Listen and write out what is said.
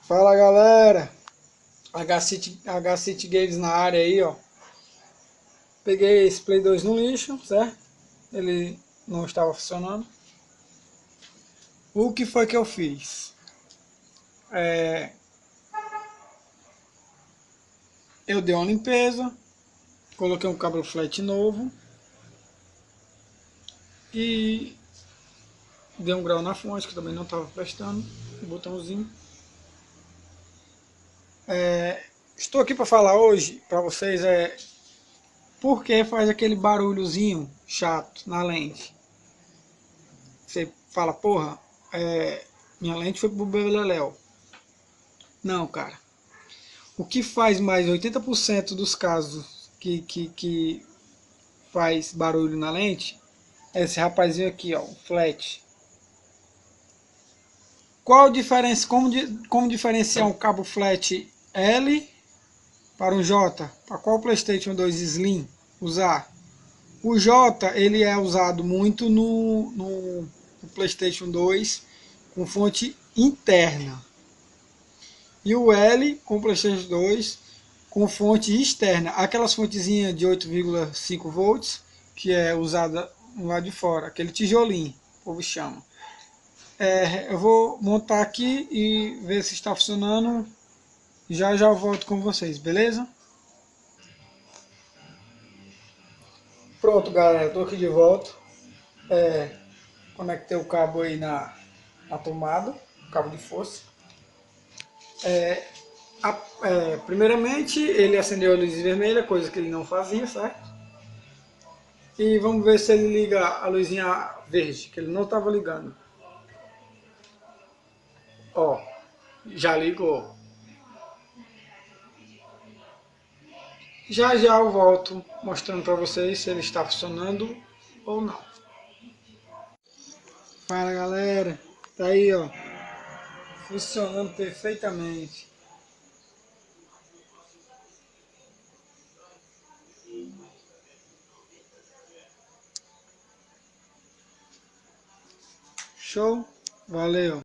Fala galera, HCity Games na área aí, ó. Peguei esse Play 2 no lixo, certo? Ele não estava funcionando. O que foi que eu fiz? É, eu dei uma limpeza, coloquei um cabo flat novo e dei um grau na fonte que também não estava prestando, um botãozinho. Estou aqui para falar hoje para vocês por que faz aquele barulhozinho chato na lente. Você fala, porra, minha lente foi pro beleléu. Não, cara. O que faz mais 80% dos casos que faz barulho na lente é esse rapazinho aqui, ó, o flat. Qual a diferença? Como diferenciar um cabo flat L para um J? Para qual PlayStation 2 Slim usar? O J ele é usado muito no PlayStation 2 com fonte interna. E o L com o PlayStation 2 com fonte externa. Aquelas fontezinhas de 8,5 volts que é usada no lado de fora. Aquele tijolinho, o povo chama. Eu vou montar aqui e ver se está funcionando. Já já eu volto com vocês, beleza? Pronto, galera, estou aqui de volta. Conectei o cabo aí na tomada, cabo de força. Primeiramente, ele acendeu a luz vermelha, coisa que ele não fazia, certo? E vamos ver se ele liga a luzinha verde, que ele não estava ligando. Ó, já ligou. Já já eu volto mostrando para vocês se ele está funcionando ou não. Fala galera, tá aí ó, funcionando perfeitamente. Show, valeu.